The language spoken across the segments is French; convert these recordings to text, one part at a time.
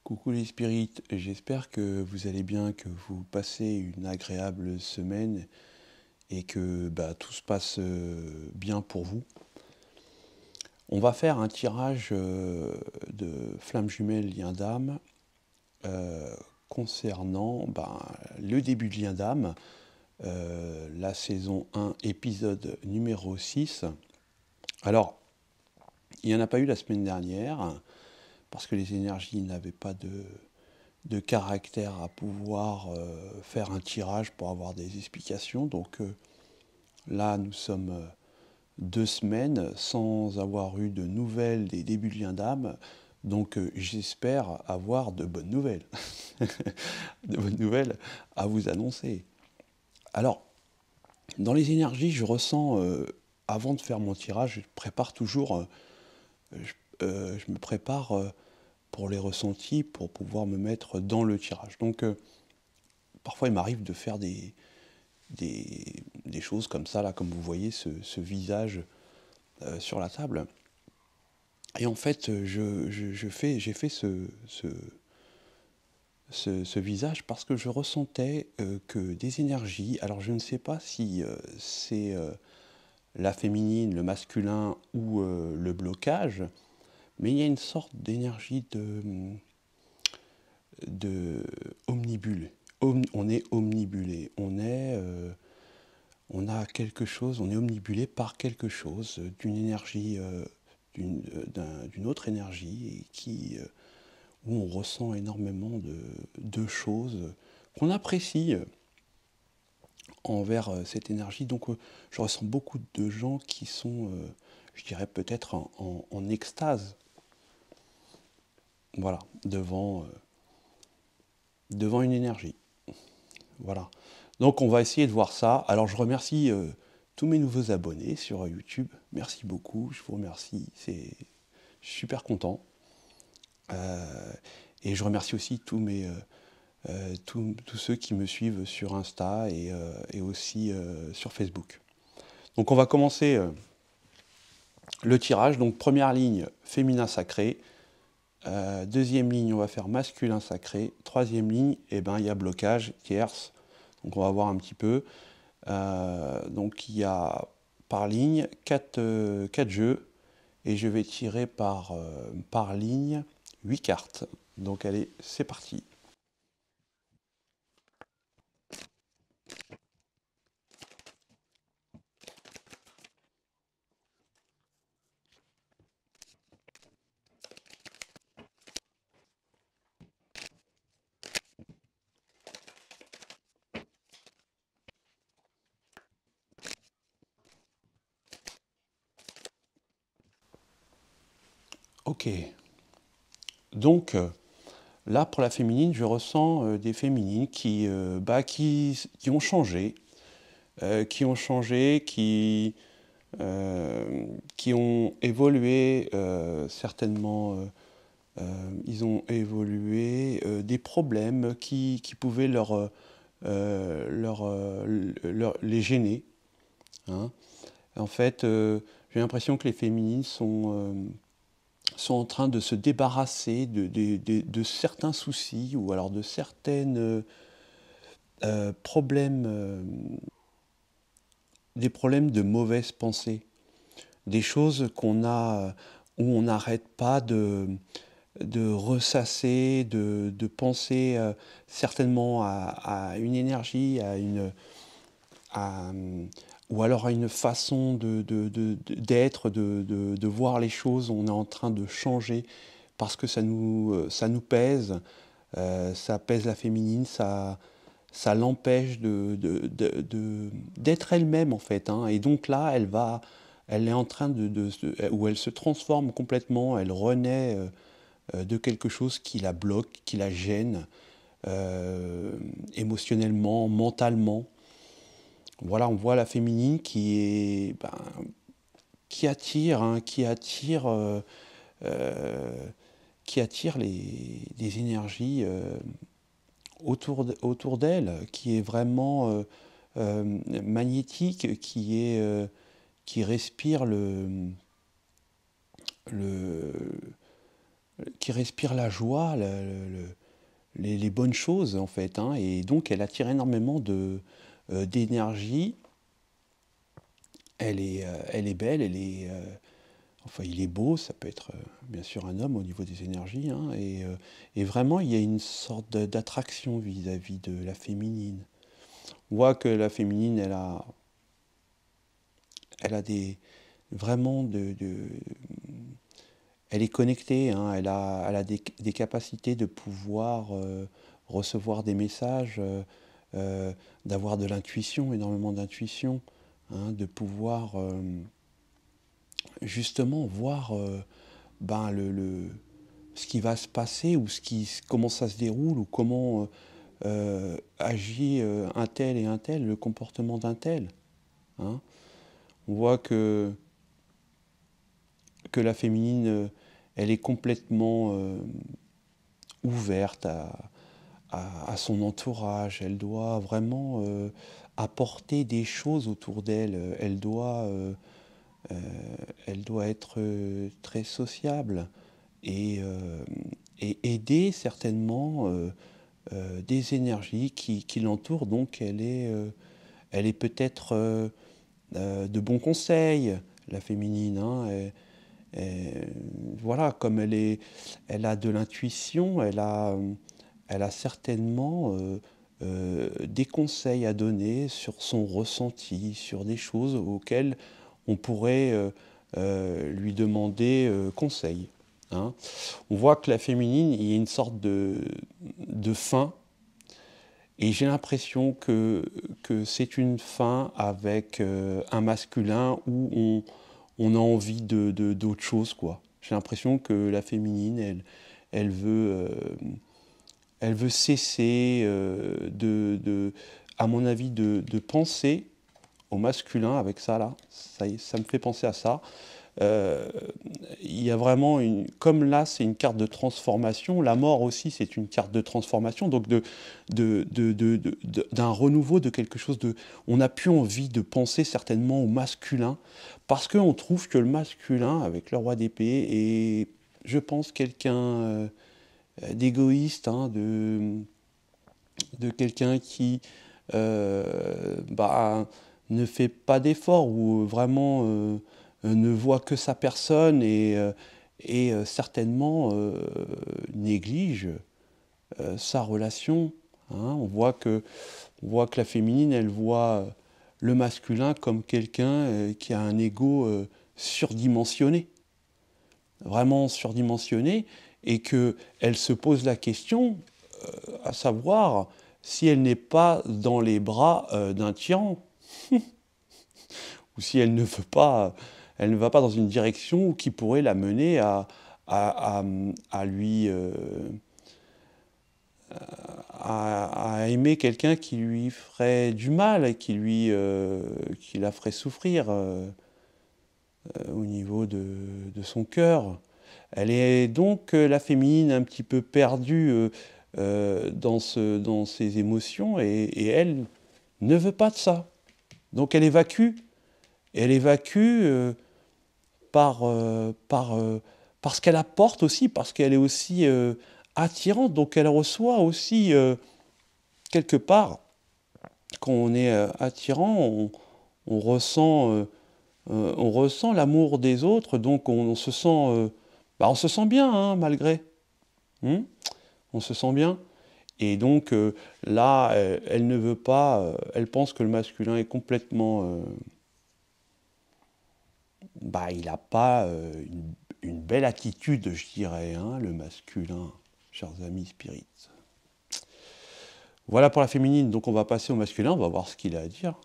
Coucou les spirites, j'espère que vous allez bien, que vous passez une agréable semaine et que tout se passe bien pour vous. On va faire un tirage de flammes jumelles lien d'âme concernant le début de lien d'âme, la saison 1, épisode numéro 6. Alors, il n'y en a pas eu la semaine dernière, parce que les énergies n'avaient pas de caractère à pouvoir faire un tirage pour avoir des explications. Donc là, nous sommes 2 semaines sans avoir eu de nouvelles des débuts de lien d'âme. Donc j'espère avoir de bonnes nouvelles. De bonnes nouvelles à vous annoncer. Alors, dans les énergies, je ressens, avant de faire mon tirage, je prépare toujours, je me prépare pour les ressentis, pour pouvoir me mettre dans le tirage. Donc, parfois, il m'arrive de faire des choses comme ça, là, comme vous voyez, ce visage sur la table. Et en fait, j'ai fait ce visage parce que je ressentais que des énergies, alors je ne sais pas si c'est la féminine, le masculin ou le blocage, mais il y a une sorte d'énergie de omnibule. On est omnibulé, on a quelque chose, on est omnibulé par quelque chose, d'une énergie, d'une autre énergie où on ressent énormément de choses qu'on apprécie envers cette énergie. Donc je ressens beaucoup de gens qui sont, je dirais peut-être en extase, voilà, devant une énergie. Voilà. Donc on va essayer de voir ça. Alors je remercie tous mes nouveaux abonnés sur YouTube. Merci beaucoup, je vous remercie. Je suis super content. Et je remercie aussi tous mes tous ceux qui me suivent sur Insta et aussi sur Facebook. Donc on va commencer le tirage. Donc première ligne, féminin sacré. Deuxième ligne, on va faire masculin sacré. Troisième ligne, il y a blocage, tierce. Donc on va voir un petit peu. Donc il y a par ligne 4 jeux. Et je vais tirer par ligne 8 cartes. Donc allez, c'est parti. Ok. Donc là, pour la féminine, je ressens des féminines qui ont changé, qui ont évolué certainement. Ils ont évolué des problèmes qui pouvaient les gêner. Hein. En fait, j'ai l'impression que les féminines sont en train de se débarrasser de certains soucis ou alors de certains problèmes, des problèmes de mauvaise pensée, des choses où on n'arrête pas de ressasser, de penser certainement à une énergie, ou alors à une façon d'être, de voir les choses. On est en train de changer parce que ça nous pèse, ça pèse la féminine, ça l'empêche d'être elle-même en fait. Hein. Et donc là, elle est en train où elle se transforme complètement, elle renaît de quelque chose qui la bloque, qui la gêne émotionnellement, mentalement. Voilà, on voit la féminine qui attire les énergies autour d'elle, qui est vraiment magnétique, qui respire le, qui respire la joie, les bonnes choses en fait. Hein, et donc elle attire énormément d'énergie. Elle est belle, enfin il est beau, ça peut être bien sûr un homme au niveau des énergies. Hein, et vraiment il y a une sorte d'attraction vis-à-vis de la féminine. On voit que la féminine, elle a vraiment elle est connectée, hein, elle a des capacités de pouvoir recevoir des messages, d'avoir de l'intuition, énormément d'intuition, hein, de pouvoir justement voir ce qui va se passer ou comment ça se déroule ou comment agit un tel et un tel, le comportement d'un tel. Hein. On voit que la féminine, elle est complètement ouverte à son entourage. Elle doit vraiment apporter des choses autour d'elle. Euh, Elle doit être très sociable et et aider certainement des énergies qui l'entourent. Donc elle est peut-être de bons conseils, la féminine. Hein, voilà, comme elle a de l'intuition, elle a certainement des conseils à donner sur son ressenti, sur des choses auxquelles on pourrait lui demander conseil. Hein. On voit que la féminine, il y a une sorte de fin, et j'ai l'impression que c'est une fin avec un masculin où on a envie d'autre chose, quoi. J'ai l'impression que la féminine, elle veut, elle veut cesser à mon avis, de penser au masculin avec ça là. Ça me fait penser à ça. euh, il y a vraiment comme là c'est une carte de transformation, la mort aussi c'est une carte de transformation, donc d'un renouveau, de quelque chose de... On n'a plus envie de penser certainement au masculin, parce qu'on trouve que le masculin, avec le roi d'épée, est, je pense, quelqu'un d'égoïste, hein, de quelqu'un qui ne fait pas d'efforts ou vraiment ne voit que sa personne et certainement néglige sa relation. Hein. On voit que la féminine, elle voit le masculin comme quelqu'un qui a un ego surdimensionné, vraiment surdimensionné, et qu'elle se pose la question à savoir si elle n'est pas dans les bras d'un tyran, ou si elle ne va pas dans une direction qui pourrait la mener à lui à aimer quelqu'un qui lui ferait du mal et qui la ferait souffrir au niveau de son cœur. Elle est donc la féminine un petit peu perdue dans ses émotions et elle ne veut pas de ça. Donc elle évacue par ce qu'elle apporte aussi, parce qu'elle est aussi attirante. Donc elle reçoit aussi quelque part, quand on est attirant, on on ressent l'amour des autres, donc on se sent bien hein, malgré. Hmm. On se sent bien. Et donc là, elle ne veut pas, elle pense que le masculin est complètement... il n'a pas une belle attitude, je dirais, hein, le masculin, chers amis spirites. Voilà pour la féminine, donc on va passer au masculin, on va voir ce qu'il a à dire.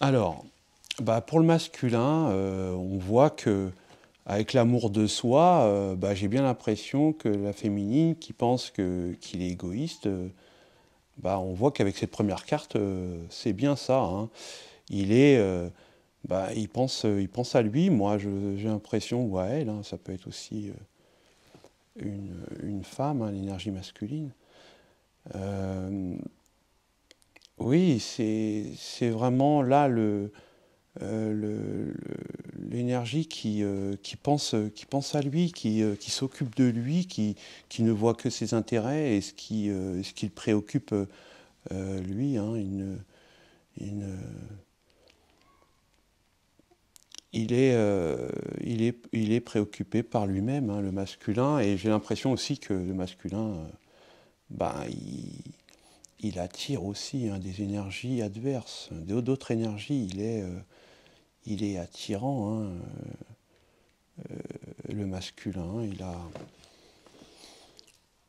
Alors, pour le masculin, on voit que avec l'amour de soi, j'ai bien l'impression que la féminine qui pense qu'il est égoïste, on voit qu'avec cette première carte, c'est bien ça. Hein. Il est, il pense à lui. Moi, j'ai l'impression, ou à elle, hein, ça peut être aussi une femme, hein, l'énergie masculine. Oui, c'est vraiment là l'énergie qui pense à lui, qui s'occupe de lui, qui ne voit que ses intérêts et ce qui le préoccupe lui. Hein, une- il est préoccupé par lui-même, hein, le masculin, et j'ai l'impression aussi que le masculin, ben, il attire aussi hein, des énergies adverses, d'autres énergies. Il est attirant, hein, le masculin.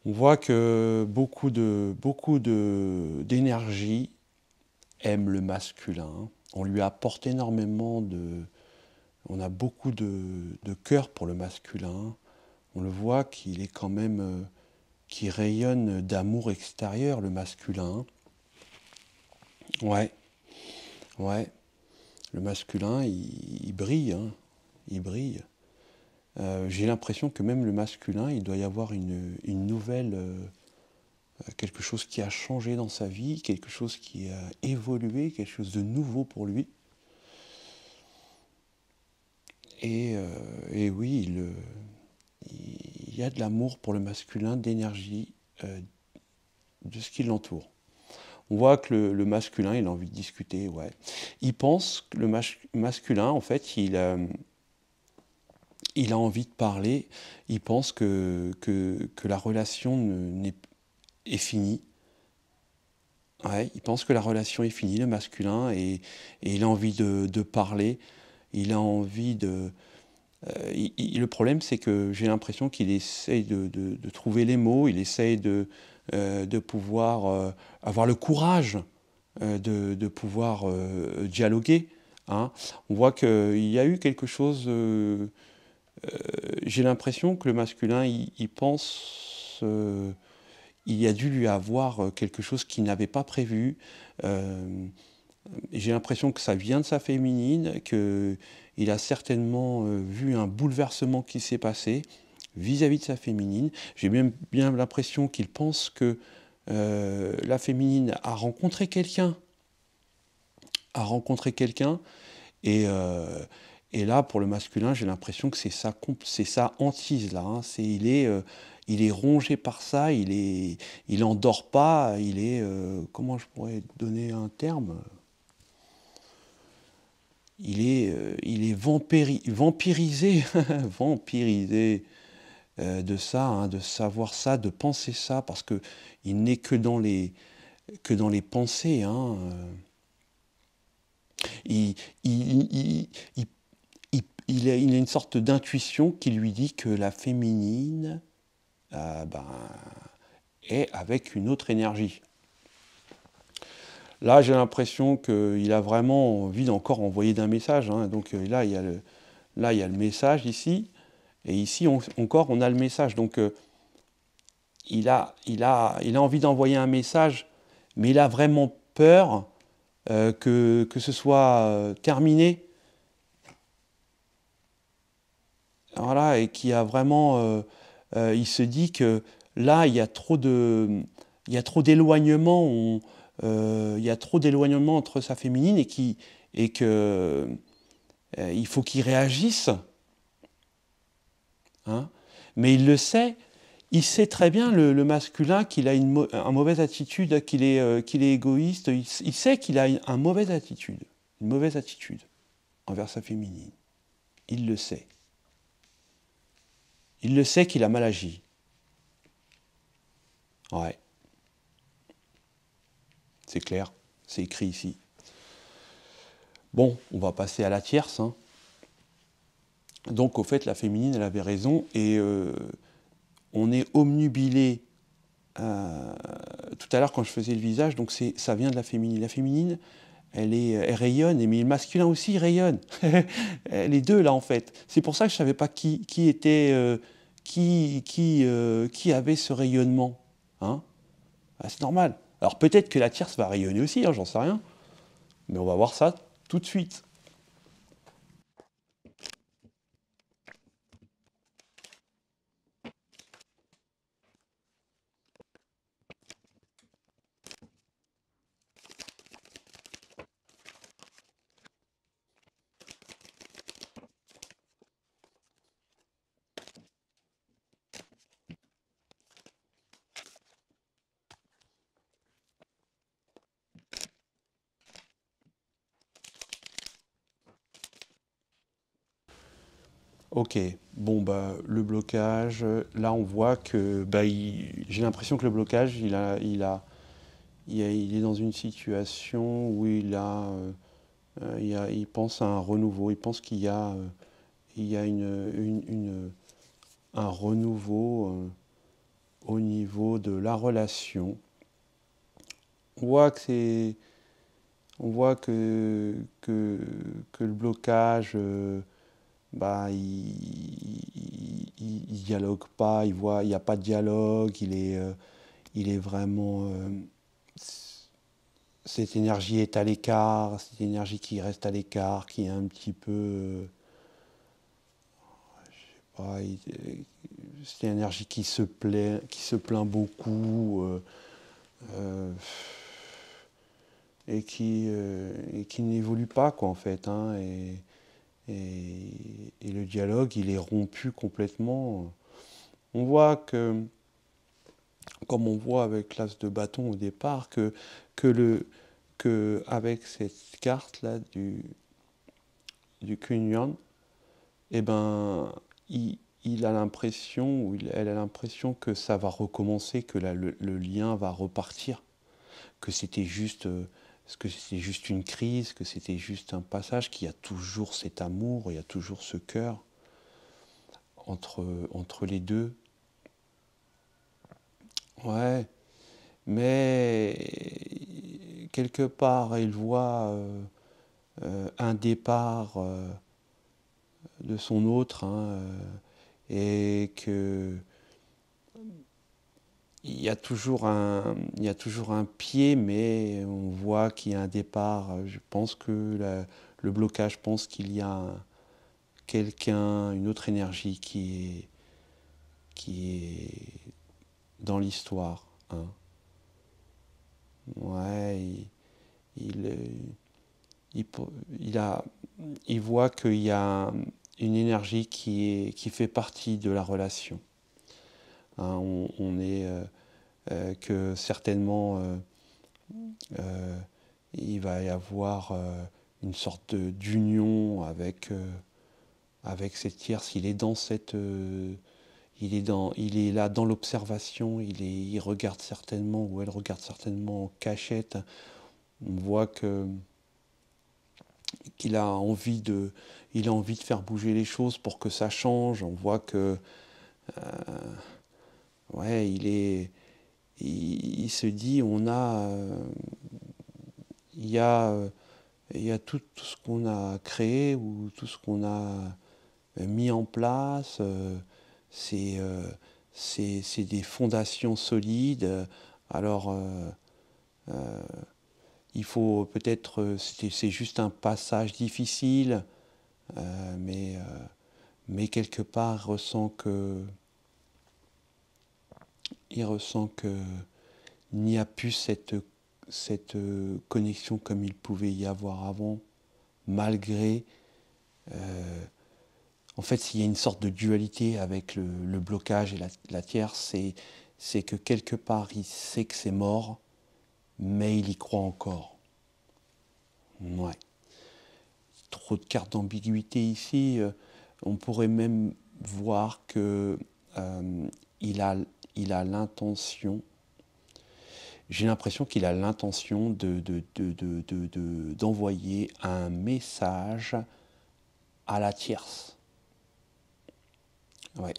On voit que beaucoup d'énergie aime le masculin. On lui apporte énormément on a beaucoup de cœur pour le masculin. On le voit qu'il est quand même, qui rayonne d'amour extérieur, le masculin. Ouais, ouais. Le masculin, il brille, hein. Il brille. J'ai l'impression que même le masculin, il doit y avoir une nouvelle, quelque chose qui a changé dans sa vie, quelque chose qui a évolué, quelque chose de nouveau pour lui. Et oui, il y a de l'amour pour le masculin, d'énergie, de ce qui l'entoure. On voit que le masculin, il a envie de discuter, ouais. Il pense que le masculin, en fait, il a envie de parler, il pense que la relation est finie. Ouais, il pense que la relation est finie, le masculin, et il a envie de parler, il a envie Le problème, c'est que j'ai l'impression qu'il essaye de trouver les mots, il essaye de pouvoir avoir le courage de pouvoir dialoguer, hein. On voit qu'il y a eu quelque chose. J'ai l'impression que le masculin, il pense. Il a dû lui avoir quelque chose qu'il n'avait pas prévu. Euh, j'ai l'impression que ça vient de sa féminine, qu'il a certainement vu un bouleversement qui s'est passé vis-à-vis de sa féminine. J'ai bien l'impression qu'il pense que la féminine a rencontré quelqu'un, et, et là, pour le masculin, j'ai l'impression que c'est sa hantise là, hein. Il est rongé par ça, il en dort pas, comment je pourrais donner un terme? Il est vampirisé, vampirisé de ça, hein, de savoir ça, de penser ça, parce que il n'est que dans les pensées, hein. Il, il, il, il, il a une sorte d'intuition qui lui dit que la féminine ben, est avec une autre énergie. Là, j'ai l'impression qu'il a vraiment envie d'encore envoyer d'un message, hein. Donc là, là, il y a le message ici. Et ici, encore, on a le message. Donc, il a envie d'envoyer un message, mais il a vraiment peur que ce soit terminé. Voilà, et qui a vraiment. Il se dit que là, il y a trop d'éloignement. Il y a trop d'éloignement entre sa féminine et que il faut qu'il réagisse, hein. Mais il sait très bien le masculin qu'il a une mauvaise attitude, qu'il est égoïste. Il sait qu'il a une mauvaise attitude envers sa féminine. Il le sait. Il le sait qu'il a mal agi. Ouais, c'est clair, c'est écrit ici. Bon, on va passer à la tierce, hein. Donc, au fait, la féminine, elle avait raison, et on est omnubilé. Tout à l'heure, quand je faisais le visage, donc ça vient de la féminine. La féminine, elle rayonne, mais le masculin aussi il rayonne. Les deux, là, en fait. C'est pour ça que je ne savais pas qui était, qui avait ce rayonnement, hein. Ah, c'est normal. Alors, peut-être que la tierce va rayonner aussi, hein, j'en sais rien. Mais on va voir ça tout de suite. Ok, bon bah le blocage, là on voit que bah, j'ai l'impression que le blocage, il est dans une situation où il pense à un renouveau, il pense il y a un renouveau au niveau de la relation. On voit que c'est, on voit que le blocage, bah, il dialogue pas, il n'y a pas de dialogue, il est vraiment, cette énergie est à l'écart, cette énergie qui reste à l'écart, qui est un petit peu, ouais, c'est une énergie qui se plaint beaucoup, euh, et qui n'évolue pas, quoi, en fait, hein. Et le dialogue, il est rompu complètement. On voit que, comme on voit avec l'as de bâton au départ, que, le, que avec cette carte-là du Queen Yuan, eh ben, il a l'impression, elle a l'impression que ça va recommencer, que le lien va repartir, que c'était juste, que c'était juste une crise, que c'était juste un passage, qu'il y a toujours cet amour, il y a toujours ce cœur. entre les deux. Ouais, mais quelque part, il voit un départ de son autre, hein, et que il y a toujours un pied, mais on voit qu'il y a un départ. Je pense que le blocage pense qu'il y a quelqu'un, une autre énergie qui est dans l'histoire, hein. Ouais, il, il, il a, il voit qu'il y a une énergie qui fait partie de la relation, hein. On est que certainement euh, il va y avoir une sorte d'union avec cette tierce. Il est dans cette il est là dans l'observation, il regarde certainement, ou elle regarde certainement en cachette. On voit qu'il a envie de faire bouger les choses pour que ça change. On voit que ouais, il se dit, il y a, il y a tout ce qu'on a créé ou tout ce qu'on a mis en place. C'est euh, c'est des fondations solides. Alors, il faut peut-être, c'est juste un passage difficile, mais quelque part, il ressent que il n'y a plus cette connexion comme il pouvait y avoir avant, malgré. euh, En fait, il y a une sorte de dualité avec le blocage et la tierce, c'est que quelque part, il sait que c'est mort, mais il y croit encore. Ouais. Trop de cartes d'ambiguïté ici. On pourrait même voir que il a, il a l'intention. J'ai l'impression qu'il a l'intention d'envoyer un message à la tierce. Ouais.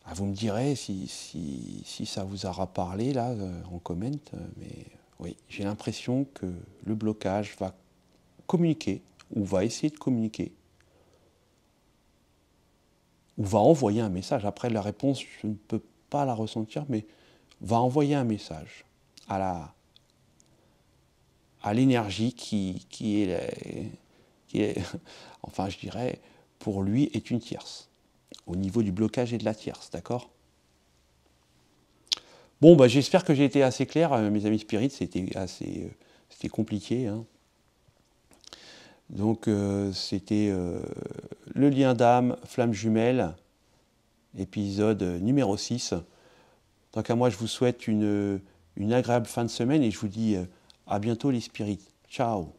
Ah, vous me direz si ça vous aura parlé là en comment, mais oui, j'ai l'impression que le blocage va communiquer, ou va essayer de communiquer, ou va envoyer un message. Après la réponse, je ne peux pas la ressentir, mais va envoyer un message à l'énergie qui est, enfin je dirais, pour lui est une tierce, au niveau du blocage et de la tierce, d'accord? Bon, bah, j'espère que j'ai été assez clair, mes amis spirites, c'était compliqué, hein. Donc c'était le lien d'âme, flamme jumelle, épisode numéro 6. Tant qu'à moi, je vous souhaite une agréable fin de semaine et je vous dis à bientôt les spirites. Ciao.